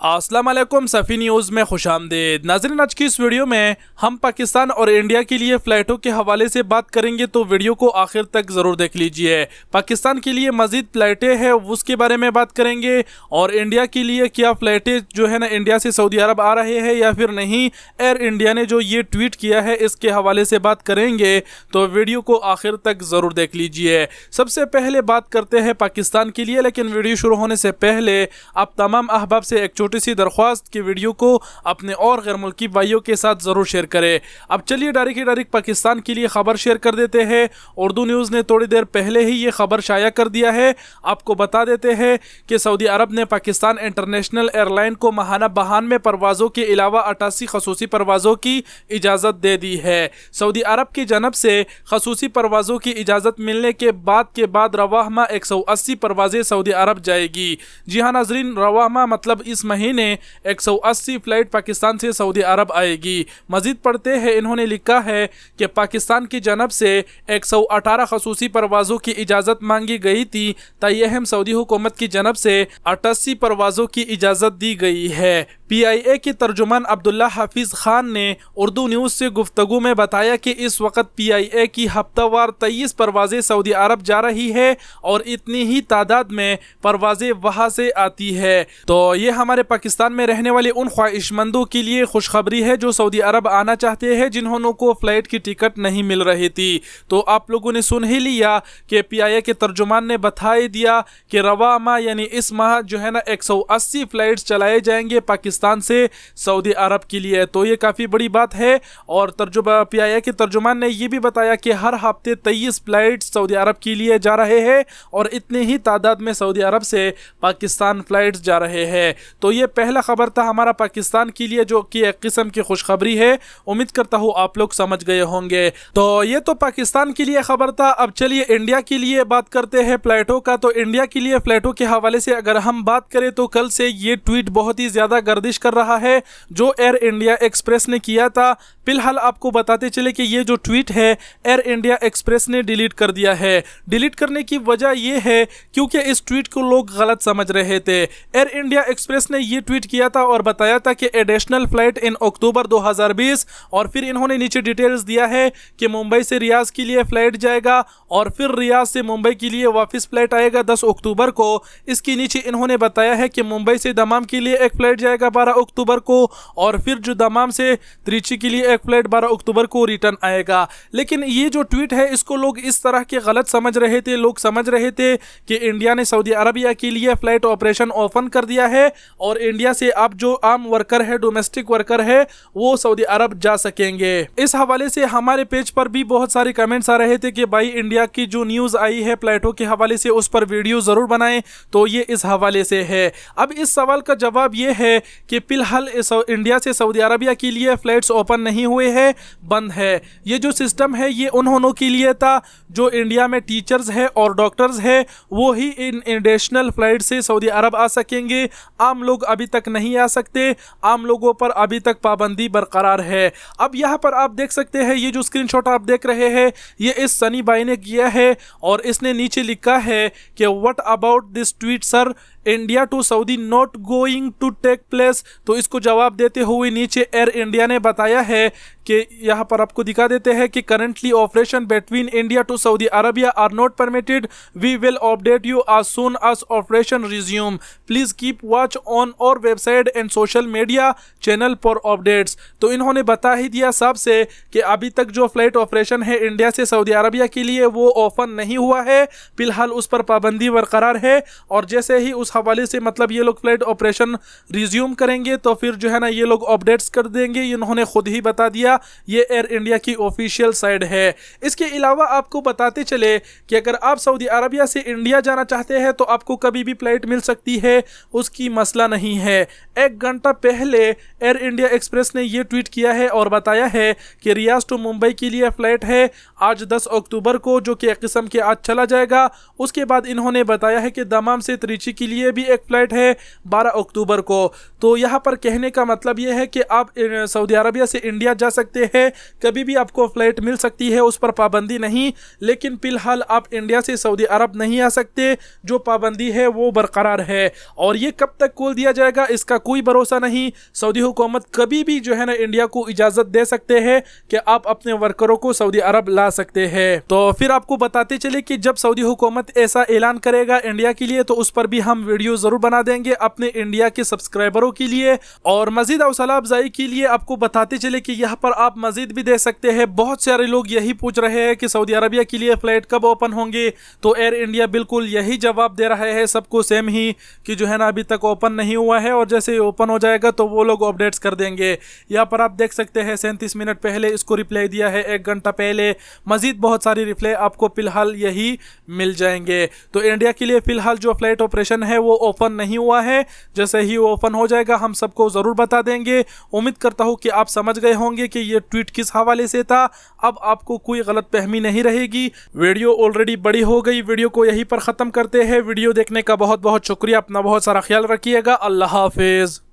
अस्सलाम वालेकुम, सफ़ी न्यूज़ में खुशामदीद। नाज़रीन, आज की इस वीडियो में हम पाकिस्तान और इंडिया के लिए फ़्लाइटों के हवाले से बात करेंगे, तो वीडियो को आखिर तक ज़रूर देख लीजिए। पाकिस्तान के लिए मज़ीद फ़्लाइटें हैं उसके बारे में बात करेंगे, और इंडिया के लिए क्या फ़्लाइटें जो है ना इंडिया से सऊदी अरब आ रहे हैं या फिर नहीं, एयर इंडिया ने जो ये ट्वीट किया है इसके हवाले से बात करेंगे, तो वीडियो को आखिर तक ज़रूर देख लीजिए। सबसे पहले बात करते हैं पाकिस्तान के लिए, लेकिन वीडियो शुरू होने से पहले आप तमाम अहबाब से एक छोटी सी दरख्वास्त की वीडियो को अपने और गैर मुल्की भाइयों के साथ ज़रूर शेयर करें। अब चलिए डायरेक्ट पाकिस्तान के लिए ख़बर शेयर कर देते हैं। उर्दू न्यूज़ ने थोड़ी देर पहले ही ये खबर शाया कर दिया है। आपको बता देते हैं कि सऊदी अरब ने पाकिस्तान इंटरनेशनल एयरलाइन को माहाना 92 परवाज़ों के अलावा 88 खसूसी परवाज़ों की इजाज़त दे दी है। सऊदी अरब की जानब से खसूसी परवाज़ों की इजाज़त मिलने के बाद रवाह माह 180 परवाज़ें सऊदी अरब जाएगी। जी हाँ नाज़रीन, रवाह माह मतलब इस महीने 180 फ़्लाइट पाकिस्तान से सऊदी अरब आएगी। मज़ीद पढ़ते हैं, इन्होंने लिखा है कि पाकिस्तान की जानब से 118 खसूसी परवाज़ों की इजाज़त मांगी गई थी, तायहम सऊदी हुकूमत की जानब से 88 परवाज़ों की इजाज़त दी गई है। PIA के तर्जुमान अब्दुल्ला हाफिज़ खान ने उर्दू न्यूज़ से गुफ्तगू में बताया कि इस वक्त PIA की हफ्तावार 23 परवाज़ें सऊदी अरब जा रही है और इतनी ही तादाद में परवाज़ें वहाँ से आती है। तो ये हमारे पाकिस्तान में रहने वाले उन ख्वाहिशमंदों के लिए खुशखबरी है जो सऊदी अरब आना चाहते हैं, जिन्होंने को फ़्लाइट की टिकट नहीं मिल रही थी। तो आप लोगों ने सुन ही लिया कि PIA के तर्जुमान ने बता दिया कि रवा माह यानी इस माह जो है ना 180 फ़्लाइट्स चलाए जाएंगे पाकिस्तान से सऊदी अरब के लिए। तो ये काफ़ी बड़ी बात है। और PIA के तर्जुमान ने यह भी बताया कि हर हफ्ते 23 फ़्लाइट्स सऊदी अरब के लिए जा रहे हैं और इतने ही तादाद में सऊदी अरब से पाकिस्तान फ़्लाइट्स जा रहे हैं। तो ये पहला खबर था हमारा पाकिस्तान के लिए, जो कि एक किस्म की खुशखबरी है। उम्मीद करता हूँ आप लोग समझ गए होंगे। तो ये तो पाकिस्तान के लिए खबर था। अब चलिए इंडिया के लिए बात करते हैं फ़्लाइटों का। तो इंडिया के लिए फ़्लाइटों के हवाले से अगर हम बात करें तो कल से ये ट्वीट बहुत ही ज़्यादा गर्दिश कर रहा है जो एयर इंडिया एक्सप्रेस ने किया था। फिलहाल आपको बताते चले कि ये जो ट्वीट है एयर इंडिया एक्सप्रेस ने डिलीट कर दिया है। डिलीट करने की वजह यह है क्योंकि इस ट्वीट को लोग गलत समझ रहे थे। एयर इंडिया एक्सप्रेस ने ये ट्वीट किया था और बताया था कि एडिशनल फ्लाइट इन अक्टूबर 2020, और फिर इन्होंने नीचे डिटेल्स दिया है कि मुंबई से रियाज के लिए फ़्लाइट जाएगा और फिर रियाज से मुंबई के लिए वापस फ़्लाइट आएगा 10 अक्टूबर को। इसके नीचे इन्होंने बताया है कि मुंबई से दमाम के लिए एक फ़्लाइट जाएगा 12 अक्टूबर को, और फिर जो दमाम से त्रिची के लिए एक फ़्लाइट 12 अक्टूबर को रिटर्न आएगा। लेकिन ये जो ट्वीट है इसको लोग इस तरह के गलत समझ रहे थे। लोग समझ रहे थे कि इंडिया ने सऊदी अरबिया के लिए फ़्लाइट ऑपरेशन ओपन कर दिया है और इंडिया से अब जो आम वर्कर है, डोमेस्टिक वर्कर है, वो सऊदी अरब जा सकेंगे। इस हवाले से हमारे पेज पर भी बहुत सारे कमेंट्स आ रहे थे कि भाई इंडिया की जो न्यूज़ आई है फ़्लाइटों के हवाले से उस पर वीडियो ज़रूर बनाएं। तो ये इस हवाले से है। अब इस सवाल का जवाब ये है कि फ़िलहाल इंडिया से सऊदी अरबिया के लिए फ़्लाइट्स ओपन नहीं हुए हैं, बंद है। ये जो सिस्टम है ये उन्होंने के लिए था जो इंडिया में टीचर्स है और डॉक्टर्स है, वो ही इन एडिशनल फ़्लाइट से सऊदी अरब आ सकेंगे। आम लोग अभी तक नहीं आ सकते, आम लोगों पर अभी तक पाबंदी बरकरार है। अब यहाँ पर आप देख सकते हैं, ये जो स्क्रीनशॉट आप देख रहे हैं ये इस सनी भाई ने किया है और इसने नीचे लिखा है कि what about this tweet sir, India to Saudi not going to take place. तो इसको जवाब देते हुए नीचे एयर इंडिया ने बताया है कि यहाँ पर आपको दिखा देते हैं कि currently operation between India to Saudi Arabia are not permitted, we will update you as soon as operation resume, please keep watch on our website and social media channel for updates. तो इन्होंने बता ही दिया साहब से कि अभी तक जो फ्लाइट ऑपरेशन है इंडिया से सऊदी अरबिया के लिए वो ओपन नहीं हुआ है, फिलहाल उस पर पाबंदी बरकरार है। और जैसे ही उस हवाले से मतलब ये लोग फ्लाइट ऑपरेशन रिज्यूम करेंगे तो फिर जो है ना ये लोग अपडेट्स कर देंगे। इन्होंने खुद ही बता दिया, ये एयर इंडिया की ऑफिशियल साइट है। इसके अलावा आपको बताते चले कि अगर आप सऊदी अरबिया से इंडिया जाना चाहते हैं तो आपको कभी भी फ्लाइट मिल सकती है, उसकी मसला नहीं है। 1 घंटा पहले एयर इंडिया एक्सप्रेस ने यह ट्वीट किया है और बताया है कि रियाज टू मुंबई के लिए फ़्लाइट है आज 10 अक्टूबर को, जो कि एक किस्म के आज चला जाएगा। उसके बाद इन्होंने बताया है कि दमाम से त्रिची के लिए भी एक फ़्लाइट है 12 अक्टूबर को। तो यहाँ पर कहने का मतलब यह है कि आप सऊदी अरबिया से इंडिया जा सकते सकते हैं, कभी भी आपको फ्लाइट मिल सकती है, उस पर पाबंदी नहीं। लेकिन फिलहाल आप इंडिया से सऊदी अरब नहीं आ सकते, जो पाबंदी है वो बरकरार है। और ये कब तक खोल दिया जाएगा इसका कोई भरोसा नहीं। सऊदी हुकूमत कभी भी जो है ना इंडिया को इजाजत दे सकते हैं कि आप अपने वर्करों को सऊदी अरब ला सकते हैं। तो फिर आपको बताते चले कि जब सऊदी हुकूमत ऐसा ऐलान करेगा इंडिया के लिए तो उस पर भी हम वीडियो जरूर बना देंगे अपने इंडिया के सब्सक्राइबरों के लिए। और मजीद हौसला अफजाई के लिए आपको बताते चले कि यहाँ पर आप मजीद भी दे सकते हैं। बहुत सारे लोग यही पूछ रहे हैं कि सऊदी अरबिया के लिए फ्लाइट कब ओपन होंगे, तो एयर इंडिया बिल्कुल यही जवाब दे रहा है सबको सेम ही कि जो है ना अभी तक ओपन नहीं हुआ है और जैसे ही ओपन हो जाएगा तो वो लोग अपडेट्स कर देंगे। यहाँ पर आप देख सकते हैं 37 मिनट पहले इसको रिप्लाई दिया है, 1 घंटा पहले। मजीद बहुत सारी रिप्लाई आपको फिलहाल यही मिल जाएंगे। तो इंडिया के लिए फिलहाल जो फ्लाइट ऑपरेशन है वो ओपन नहीं हुआ है, जैसे ही ओपन हो जाएगा हम सबको ज़रूर बता देंगे। उम्मीद करता हूँ कि आप समझ गए होंगे कि ये ट्वीट किस हवाले से था, अब आपको कोई गलत फहमी नहीं रहेगी। वीडियो ऑलरेडी बड़ी हो गई, वीडियो को यहीं पर ख़त्म करते हैं। वीडियो देखने का बहुत बहुत शुक्रिया, अपना बहुत सारा ख्याल रखिएगा। अल्लाह हाफिज़।